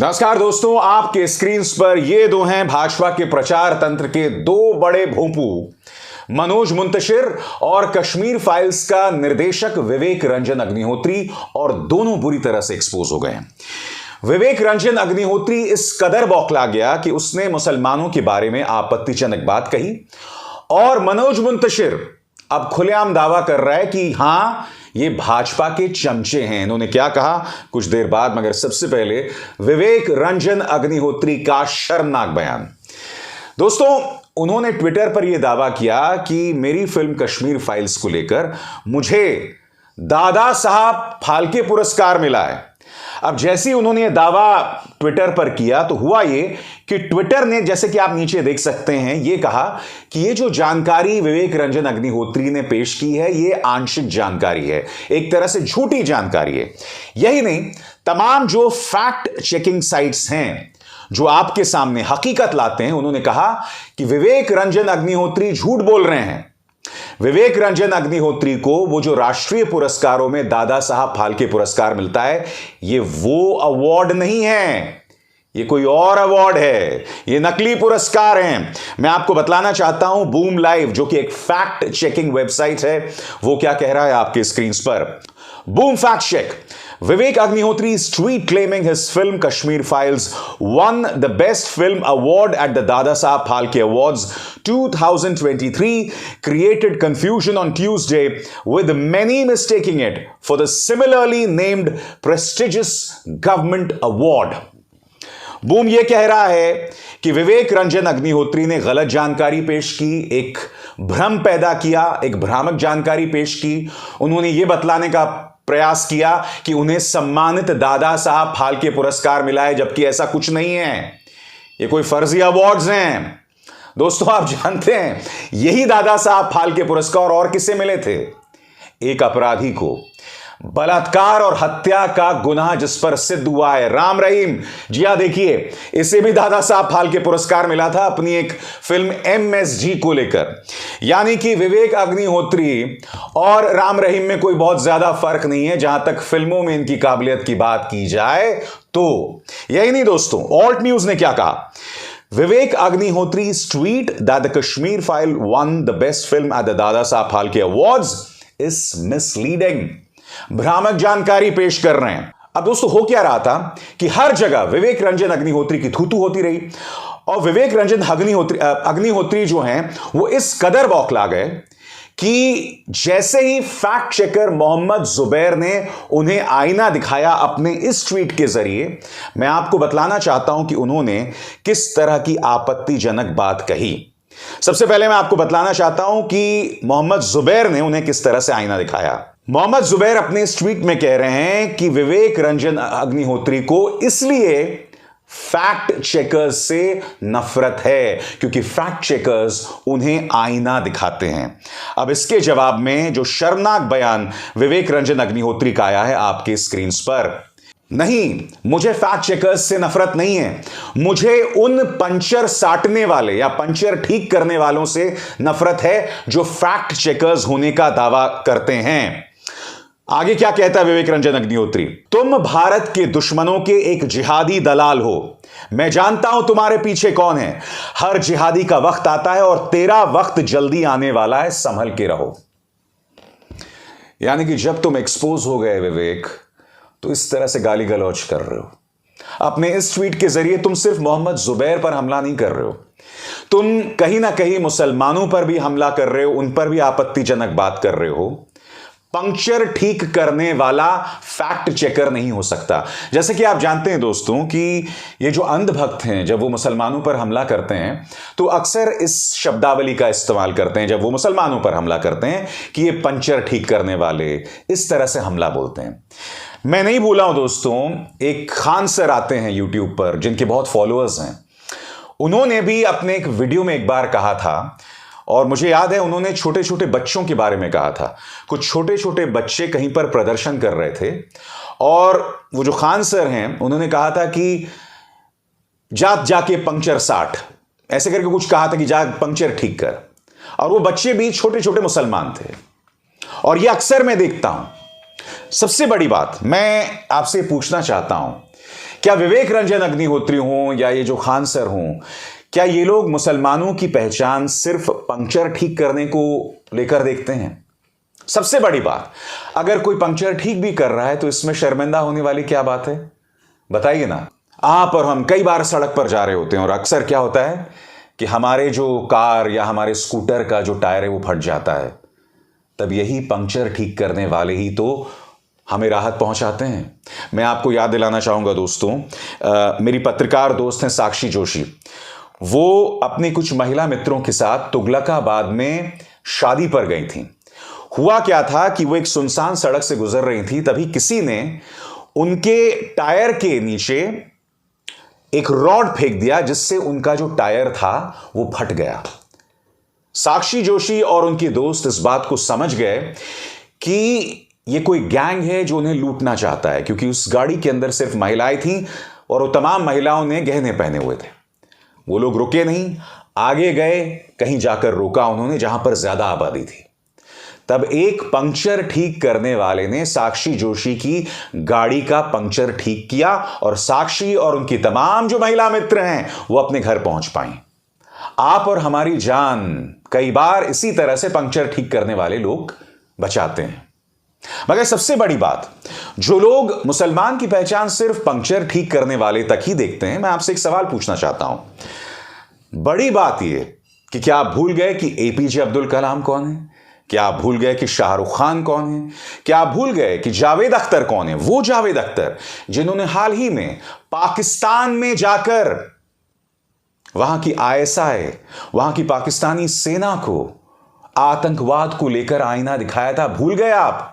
नमस्कार दोस्तों, आपके स्क्रीन पर ये दो हैं भाजपा के प्रचार तंत्र के दो बड़े भोंपू, मनोज मुंतशिर और कश्मीर फाइल्स का निर्देशक विवेक रंजन अग्निहोत्री, और दोनों बुरी तरह से एक्सपोज हो गए हैं। विवेक रंजन अग्निहोत्री इस कदर बौखला गया कि उसने मुसलमानों के बारे में आपत्तिजनक बात कही, और मनोज मुंतशिर अब खुलेआम दावा कर रहा है कि हां, ये भाजपा के चमचे हैं। इन्होंने क्या कहा कुछ देर बाद, मगर सबसे पहले विवेक रंजन अग्निहोत्री का शर्मनाक बयान। दोस्तों, उन्होंने ट्विटर पर यह दावा किया कि मेरी फिल्म कश्मीर फाइल्स को लेकर मुझे दादा साहब फाल्के पुरस्कार मिला है। अब जैसे ही उन्होंने यह दावा ट्विटर पर किया तो हुआ यह कि ट्विटर ने, जैसे कि आप नीचे देख सकते हैं, यह कहा कि यह जो जानकारी विवेक रंजन अग्निहोत्री ने पेश की है यह आंशिक जानकारी है, एक तरह से झूठी जानकारी है। यही नहीं, तमाम जो फैक्ट चेकिंग साइट्स हैं जो आपके सामने हकीकत लाते हैं, उन्होंने कहा कि विवेक रंजन अग्निहोत्री झूठ बोल रहे हैं। विवेक रंजन अग्निहोत्री को वो जो राष्ट्रीय पुरस्कारों में दादा साहब फाल्के पुरस्कार मिलता है, ये वो अवार्ड नहीं है, ये कोई और अवार्ड है, ये नकली पुरस्कार हैं। मैं आपको बतलाना चाहता हूं, बूम लाइव जो कि एक फैक्ट चेकिंग वेबसाइट है, वो क्या कह रहा है आपके स्क्रीन पर। Boom fact check: Vivek Agnihotry's tweet claiming his film Kashmir Files won the Best Film Award at the Dada Saheb Phalke Awards 2023 created confusion on Tuesday, with many mistaking it for the similarly named prestigious government award. Boom ये कह रहा है कि विवेक रंजन अग्निहोत्री ने गलत जानकारी पेश की, एक भ्रम पैदा किया, एक भ्रामक जानकारी पेश की। उन्होंने ये बतलाने का प्रयास किया कि उन्हें सम्मानित दादा साहब फाल्के पुरस्कार मिला है, जबकि ऐसा कुछ नहीं है, ये कोई फर्जी अवार्ड्स हैं। दोस्तों, आप जानते हैं यही दादा साहब फाल्के पुरस्कार और किसे मिले थे? एक अपराधी को, बलात्कार और हत्या का गुनाह जिस पर सिद्ध हुआ है, राम रहीम। जी हां, देखिए, इसे भी दादा साहब फाल्के पुरस्कार मिला था अपनी एक फिल्म MSG को लेकर। यानी कि विवेक अग्निहोत्री और राम रहीम में कोई बहुत ज्यादा फर्क नहीं है जहां तक फिल्मों में इनकी काबिलियत की बात की जाए तो। यही नहीं दोस्तों, ऑल्ट न्यूज ने क्या कहा? Vivek Agnihotry's tweet that the Kashmir file won the best film at the Dada Saheb Phalke Awards is misleading. भ्रामक जानकारी पेश कर रहे हैं। अब दोस्तों, हो क्या रहा था कि हर जगह विवेक रंजन अग्निहोत्री की थूथू होती रही, और विवेक रंजन अग्निहोत्री जो हैं वो इस कदर बौखला गए कि जैसे ही फैक्ट चेकर मोहम्मद जुबैर ने उन्हें आईना दिखाया अपने इस ट्वीट के जरिए, मैं आपको बतलाना चाहता हूं कि उन्होंने किस तरह की आपत्तिजनक बात कही। सबसे पहले मैं आपको बतलाना चाहता हूं कि मोहम्मद जुबैर ने उन्हें किस तरह से आईना दिखाया। मोहम्मद जुबैर अपने इस ट्वीट में कह रहे हैं कि विवेक रंजन अग्निहोत्री को इसलिए फैक्ट चेकर्स से नफरत है क्योंकि फैक्ट चेकर्स उन्हें आईना दिखाते हैं। अब इसके जवाब में जो शर्मनाक बयान विवेक रंजन अग्निहोत्री का आया है आपके स्क्रीन पर, नहीं, मुझे फैक्ट चेकर्स से नफरत नहीं है, मुझे उन पंचर साटने वाले या पंचर ठीक करने वालों से नफरत है जो फैक्ट चेकर्स होने का दावा करते हैं। आगे क्या कहता है विवेक रंजन अग्निहोत्री? तुम भारत के दुश्मनों के एक जिहादी दलाल हो, मैं जानता हूं तुम्हारे पीछे कौन है। हर जिहादी का वक्त आता है और तेरा वक्त जल्दी आने वाला है, संभल के रहो। यानी कि जब तुम एक्सपोज हो गए विवेक, तो इस तरह से गाली गलौज कर रहे हो। अपने इस ट्वीट के जरिए तुम सिर्फ मोहम्मद जुबैर पर हमला नहीं कर रहे हो, तुम कहीं ना कहीं मुसलमानों पर भी हमला कर रहे हो, उन पर भी आपत्तिजनक बात कर रहे हो। पंक्चर ठीक करने वाला फैक्ट चेकर नहीं हो सकता। जैसे कि आप जानते हैं दोस्तों कि ये जो अंधभक्त हैं, जब वो मुसलमानों पर हमला करते हैं तो अक्सर इस शब्दावली का इस्तेमाल करते हैं, जब वो मुसलमानों पर हमला करते हैं, कि ये पंक्चर ठीक करने वाले, इस तरह से हमला बोलते हैं। मैं नहीं बोला हूं दोस्तों, एक खान सर आते हैं यूट्यूब पर जिनके बहुत फॉलोअर्स हैं, उन्होंने भी अपने एक वीडियो में एक बार कहा था, और मुझे याद है उन्होंने छोटे छोटे बच्चों के बारे में कहा था। कुछ छोटे छोटे बच्चे कहीं पर प्रदर्शन कर रहे थे, और वो जो खान सर हैं उन्होंने कहा था कि जाके पंक्चर साट, ऐसे करके कुछ कहा था कि जा पंक्चर ठीक कर। और वो बच्चे भी छोटे छोटे मुसलमान थे, और ये अक्सर मैं देखता हूं। सबसे बड़ी बात मैं आपसे पूछना चाहता हूं क्या विवेक रंजन अग्निहोत्री हों या ये जो खान सर हों, क्या ये लोग मुसलमानों की पहचान सिर्फ पंक्चर ठीक करने को लेकर देखते हैं? सबसे बड़ी बात, अगर कोई पंक्चर ठीक भी कर रहा है तो इसमें शर्मिंदा होने वाली क्या बात है? बताइए ना। आप और हम कई बार सड़क पर जा रहे होते हैं और अक्सर क्या होता है कि हमारे जो कार या हमारे स्कूटर का जो टायर है वो फट जाता है। तब यही पंक्चर ठीक करने वाले ही तो हमें राहत पहुंचाते हैं। मैं आपको याद दिलाना चाहूंगा दोस्तों, मेरी पत्रकार दोस्त हैं साक्षी जोशी। वो अपने कुछ महिला मित्रों के साथ तुगलकाबाद में शादी पर गई थी। हुआ क्या था कि वो एक सुनसान सड़क से गुजर रही थी, तभी किसी ने उनके टायर के नीचे एक रॉड फेंक दिया जिससे उनका जो टायर था वो फट गया। साक्षी जोशी और उनके दोस्त इस बात को समझ गए कि ये कोई गैंग है जो उन्हें लूटना चाहता है, क्योंकि उस गाड़ी के अंदर सिर्फ महिलाएं थीं और वो तमाम महिलाओं ने गहने पहने हुए थे। वो लोग रुके नहीं, आगे गए, कहीं जाकर रोका उन्होंने जहां पर ज्यादा आबादी थी। तब एक पंक्चर ठीक करने वाले ने साक्षी जोशी की गाड़ी का पंक्चर ठीक किया और साक्षी और उनकी तमाम जो महिला मित्र हैं वो अपने घर पहुंच पाई। आप और हमारी जान कई बार इसी तरह से पंक्चर ठीक करने वाले लोग बचाते हैं। मगर सबसे बड़ी बात, जो लोग मुसलमान की पहचान सिर्फ पंक्चर ठीक करने वाले तक ही देखते हैं, मैं आपसे एक सवाल पूछना चाहता हूं। बड़ी बात यह कि क्या आप भूल गए कि एपीजे अब्दुल कलाम कौन है? क्या आप भूल गए कि शाहरुख खान कौन है? क्या आप भूल गए कि जावेद अख्तर कौन है? वो जावेद अख्तर जिन्होंने हाल ही में पाकिस्तान में जाकर वहां की आईएसआई, वहां की पाकिस्तानी सेना को आतंकवाद को लेकर आईना दिखाया था। भूल गए आप?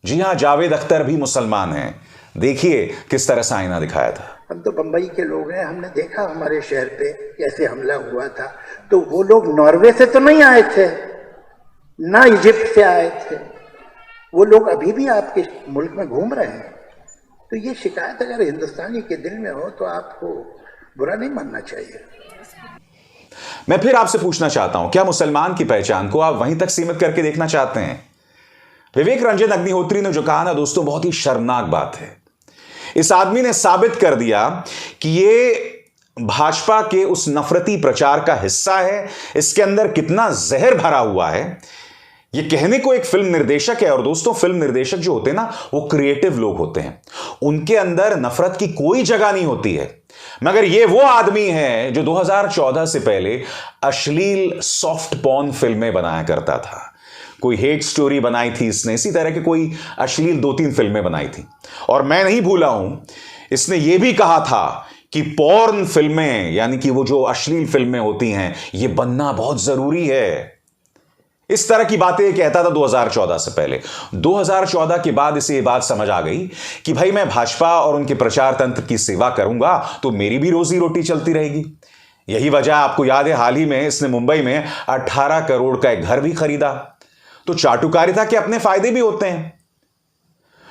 जी हां, जावेद अख्तर भी मुसलमान हैं। देखिए किस तरह से आईना दिखाया था। हम तो बंबई के लोग हैं, हमने देखा हमारे शहर पे कैसे हमला हुआ था। तो वो लोग नॉर्वे से तो नहीं आए थे, ना इजिप्ट से आए थे, वो लोग अभी भी आपके मुल्क में घूम रहे हैं। तो ये शिकायत अगर हिंदुस्तानी के दिल में हो तो आपको बुरा नहीं मानना चाहिए। मैं फिर आपसे पूछना चाहता हूं, क्या मुसलमान की पहचान को आप वहीं तक सीमित करके देखना चाहते हैं? विवेक रंजन अग्निहोत्री ने जो कहा ना दोस्तों, बहुत ही शर्मनाक बात है। इस आदमी ने साबित कर दिया कि ये भाजपा के उस नफरती प्रचार का हिस्सा है। इसके अंदर कितना जहर भरा हुआ है ये कहने को एक फिल्म निर्देशक है। और दोस्तों, फिल्म निर्देशक जो होते हैं ना, वो क्रिएटिव लोग होते हैं, उनके अंदर नफरत की कोई जगह नहीं होती है। मगर ये वो आदमी है जो 2014 से पहले अश्लील सॉफ्ट पॉर्न फिल्में बनाया करता था। कोई हेट स्टोरी बनाई थी इसने, इसी तरह के कोई अश्लील 2-3 फिल्में बनाई थी। और मैं नहीं भूला हूं, इसने यह भी कहा था कि पॉर्न फिल्में, यानी कि वो जो अश्लील फिल्में होती हैं, ये बनना बहुत जरूरी है। इस तरह की बातें कहता था 2014 से पहले। 2014 के बाद इसे ये बात समझ आ गई कि भाई मैं भाजपा और उनके प्रचार तंत्र की सेवा करूंगा तो मेरी भी रोजी रोटी चलती रहेगी। यही वजह, आपको याद है, हाल ही में इसने मुंबई में 18 करोड़ का एक घर भी खरीदा। तो चाटुकारिता के अपने फायदे भी होते हैं।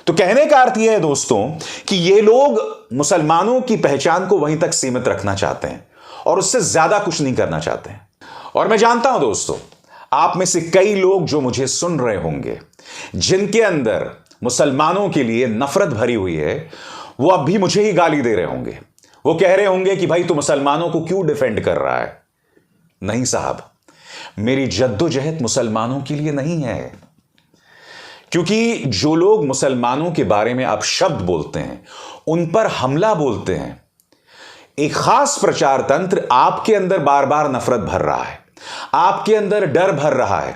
तो कहने का अर्थ यह है दोस्तों कि ये लोग मुसलमानों की पहचान को वहीं तक सीमित रखना चाहते हैं और उससे ज्यादा कुछ नहीं करना चाहते हैं। और मैं जानता हूं दोस्तों, आप में से कई लोग जो मुझे सुन रहे होंगे, जिनके अंदर मुसलमानों के लिए नफरत भरी हुई है, वो अब भी मुझे ही गाली दे रहे होंगे। वो कह रहे होंगे कि भाई तू मुसलमानों को क्यों डिफेंड कर रहा है? नहीं साहब, मेरी जद्दोजहद मुसलमानों के लिए नहीं है। क्योंकि जो लोग मुसलमानों के बारे में अपशब्द बोलते हैं, उन पर हमला बोलते हैं, एक खास प्रचार तंत्र आपके अंदर बार बार नफरत भर रहा है, आपके अंदर डर भर रहा है,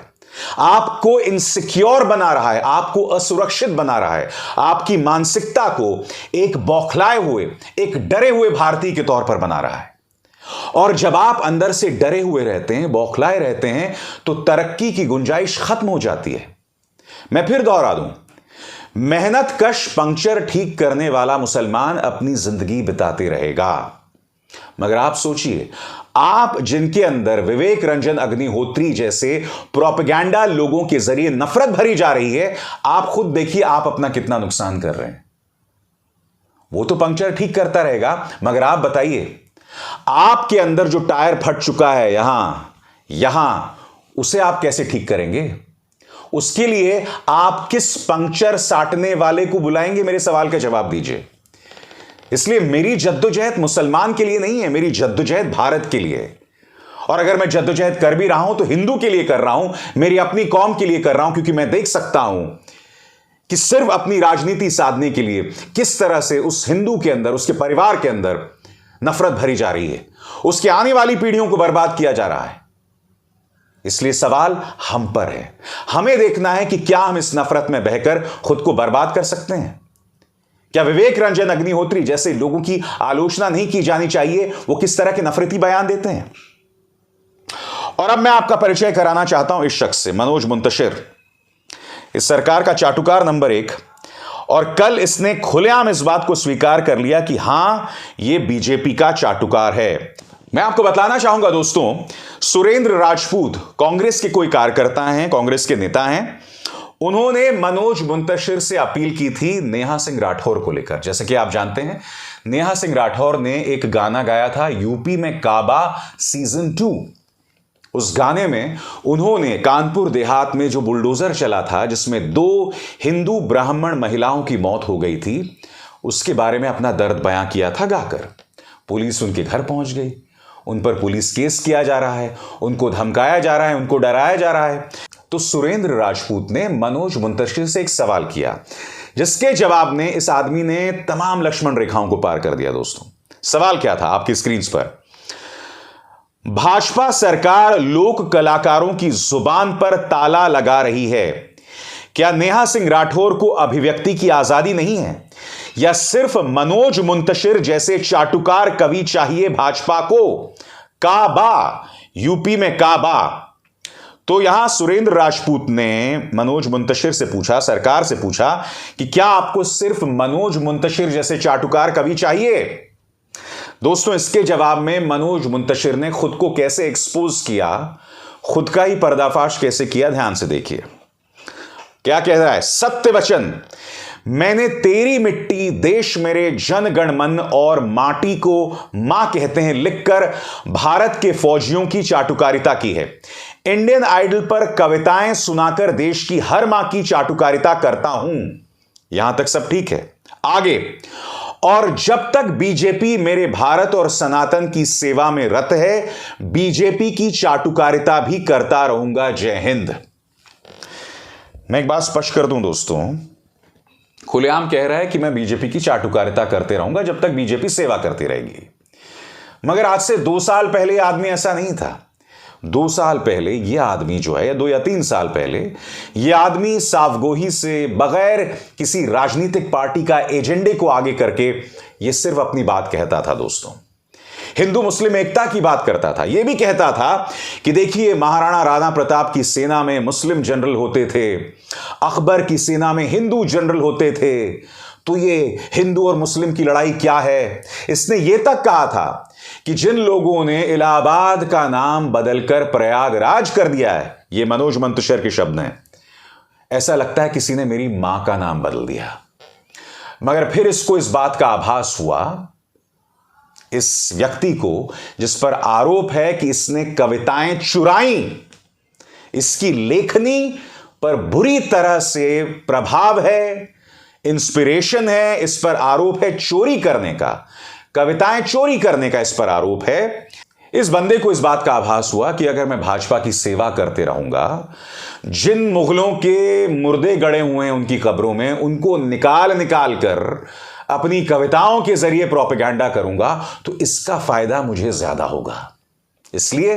आपको इनसिक्योर बना रहा है, आपको असुरक्षित बना रहा है, आपकी मानसिकता को एक बौखलाए हुए, एक डरे हुए भारतीय के तौर पर बना रहा है। और जब आप अंदर से डरे हुए रहते हैं, बौखलाए रहते हैं, तो तरक्की की गुंजाइश खत्म हो जाती है। मैं फिर दोहरा दूं, मेहनत कश पंक्चर ठीक करने वाला मुसलमान अपनी जिंदगी बिताते रहेगा। मगर आप सोचिए, आप जिनके अंदर विवेक रंजन अग्निहोत्री जैसे प्रोपेगेंडा लोगों के जरिए नफरत भरी जा रही है, आप खुद देखिए आप अपना कितना नुकसान कर रहे हैं। वो तो पंक्चर ठीक करता रहेगा, मगर आप बताइए, आपके अंदर जो टायर फट चुका है यहां, उसे आप कैसे ठीक करेंगे? उसके लिए आप किस पंक्चर साटने वाले को बुलाएंगे? मेरे सवाल का जवाब दीजिए। इसलिए मेरी जद्दोजहद मुसलमान के लिए नहीं है, मेरी जद्दोजहद भारत के लिए है। और अगर मैं जद्दोजहद कर भी रहा हूं तो हिंदू के लिए कर रहा हूं, मेरी अपनी कौम के लिए कर रहा हूं, क्योंकि मैं देख सकता हूं कि सिर्फ अपनी राजनीति साधने के लिए किस तरह से उस हिंदू के अंदर, उसके परिवार के अंदर नफरत भरी जा रही है, उसके आने वाली पीढ़ियों को बर्बाद किया जा रहा है। इसलिए सवाल हम पर है, हमें देखना है कि क्या हम इस नफरत में बहकर खुद को बर्बाद कर सकते हैं। क्या विवेक रंजन अग्निहोत्री जैसे लोगों की आलोचना नहीं की जानी चाहिए, वो किस तरह के नफरती बयान देते हैं। और अब मैं आपका परिचय कराना चाहता हूं इस शख्स से, मनोज मुंतशिर, इस सरकार का चाटुकार नंबर 1। और कल इसने खुलेआम इस बात को स्वीकार कर लिया कि हां, यह बीजेपी का चाटुकार है। मैं आपको बताना चाहूंगा दोस्तों, सुरेंद्र राजपूत कांग्रेस के कोई कार्यकर्ता हैं, कांग्रेस के नेता हैं, उन्होंने मनोज मुंतशिर से अपील की थी नेहा सिंह राठौर को लेकर। जैसे कि आप जानते हैं, नेहा सिंह राठौर ने एक गाना गाया था यूपी में काबा सीजन 2। उस गाने में उन्होंने कानपुर देहात में जो बुलडोजर चला था, जिसमें 2 हिंदू ब्राह्मण महिलाओं की मौत हो गई थी, उसके बारे में अपना दर्द बयां किया था गाकर। पुलिस उनके घर पहुंच गई, उन पर पुलिस केस किया जा रहा है, उनको धमकाया जा रहा है, उनको डराया जा रहा है। तो सुरेंद्र राजपूत ने मनोज मुंतशिर से एक सवाल किया, जिसके जवाब में इस आदमी ने तमाम लक्ष्मण रेखाओं को पार कर दिया। दोस्तों, सवाल क्या था आपकी स्क्रीन पर? भाजपा सरकार लोक कलाकारों की जुबान पर ताला लगा रही है। क्या नेहा सिंह राठौर को अभिव्यक्ति की आजादी नहीं है, या सिर्फ मनोज मुंतशिर जैसे चाटुकार कवि चाहिए भाजपा को? काबा, यूपी में काबा। तो यहां सुरेंद्र राजपूत ने मनोज मुंतशिर से पूछा, सरकार से पूछा कि क्या आपको सिर्फ मनोज मुंतशिर जैसे चाटुकार कवि चाहिए? दोस्तों, इसके जवाब में मनोज मुंतशिर ने खुद को कैसे एक्सपोज किया, खुद का ही पर्दाफाश कैसे किया, ध्यान से देखिए। क्या कह रहा है? सत्य वचन, मैंने तेरी मिट्टी, देश मेरे, जन गण मन और माटी को मां कहते हैं लिखकर भारत के फौजियों की चाटुकारिता की है। इंडियन आइडल पर कविताएं सुनाकर देश की हर मां की चाटुकारिता करता हूं। यहां तक सब ठीक है। आगे, और जब तक बीजेपी मेरे भारत और सनातन की सेवा में रत है, बीजेपी की चाटुकारिता भी करता रहूंगा। जय हिंद। मैं एक बात स्पष्ट कर दूं दोस्तों, खुलेआम कह रहा है कि मैं बीजेपी की चाटुकारिता करते रहूंगा जब तक बीजेपी सेवा करती रहेगी। मगर आज से 2 साल पहले यह आदमी ऐसा नहीं था। 2 साल पहले यह आदमी जो है, 2 या 3 साल पहले यह आदमी साफगोही से, बगैर किसी राजनीतिक पार्टी का एजेंडे को आगे करके यह सिर्फ अपनी बात कहता था। दोस्तों, हिंदू मुस्लिम एकता की बात करता था। यह भी कहता था कि देखिए, महाराणा राणा प्रताप की सेना में मुस्लिम जनरल होते थे, अकबर की सेना में हिंदू जनरल होते थे, तो ये हिंदू और मुस्लिम की लड़ाई क्या है। इसने यह तक कहा था कि जिन लोगों ने इलाहाबाद का नाम बदलकर प्रयागराज कर दिया है, यह मनोज मुंतशिर के शब्द हैं, ऐसा लगता है किसी ने मेरी मां का नाम बदल दिया। मगर फिर इसको इस बात का आभास हुआ, इस व्यक्ति को जिस पर आरोप है कि इसने कविताएं चुराई, इसकी लेखनी पर बुरी तरह से प्रभाव है, इंस्पिरेशन है, इस पर आरोप है चोरी करने का, कविताएं चोरी करने का इस पर आरोप है। इस बंदे को इस बात का आभास हुआ कि अगर मैं भाजपा की सेवा करते रहूंगा, जिन मुगलों के मुर्दे गड़े हुए हैं उनकी कब्रों में, उनको निकाल निकाल कर अपनी कविताओं के जरिए प्रोपेगेंडा करूंगा, तो इसका फायदा मुझे ज्यादा होगा। इसलिए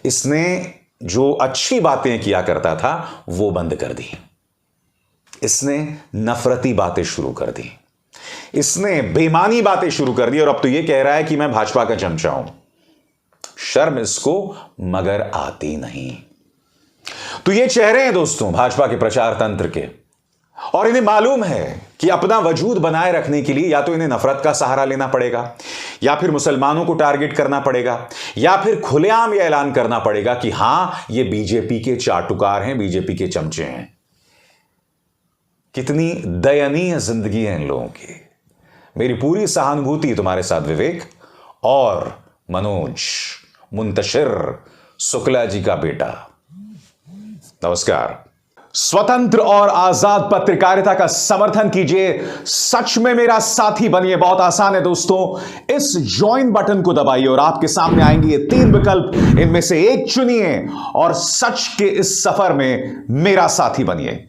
इसने जो अच्छी बातें किया करता था वो बंद कर दी। इसने नफरती बातें शुरू कर दी, इसने बेईमानी बातें शुरू कर दी, और अब तो यह कह रहा है कि मैं भाजपा का चमचा हूं। शर्म इसको मगर आती नहीं। तो ये चेहरे हैं दोस्तों भाजपा के प्रचार तंत्र के, और इन्हें मालूम है कि अपना वजूद बनाए रखने के लिए या तो इन्हें नफरत का सहारा लेना पड़ेगा, या फिर मुसलमानों को टारगेट करना पड़ेगा, या फिर खुलेआम यह ऐलान करना पड़ेगा कि हां, ये बीजेपी के चाटुकार हैं, बीजेपी के चमचे हैं। कितनी दयनीय जिंदगी है इन लोगों की। मेरी पूरी सहानुभूति तुम्हारे साथ विवेक और मनोज मुंतशिर शुक्ला जी का बेटा। नमस्कार। स्वतंत्र और आजाद पत्रकारिता का समर्थन कीजिए, सच में मेरा साथी बनिए। बहुत आसान है दोस्तों, इस ज्वाइन बटन को दबाइए और आपके सामने आएंगे ये 3 विकल्प, इनमें से एक चुनिए और सच के इस सफर में मेरा साथी बनिए।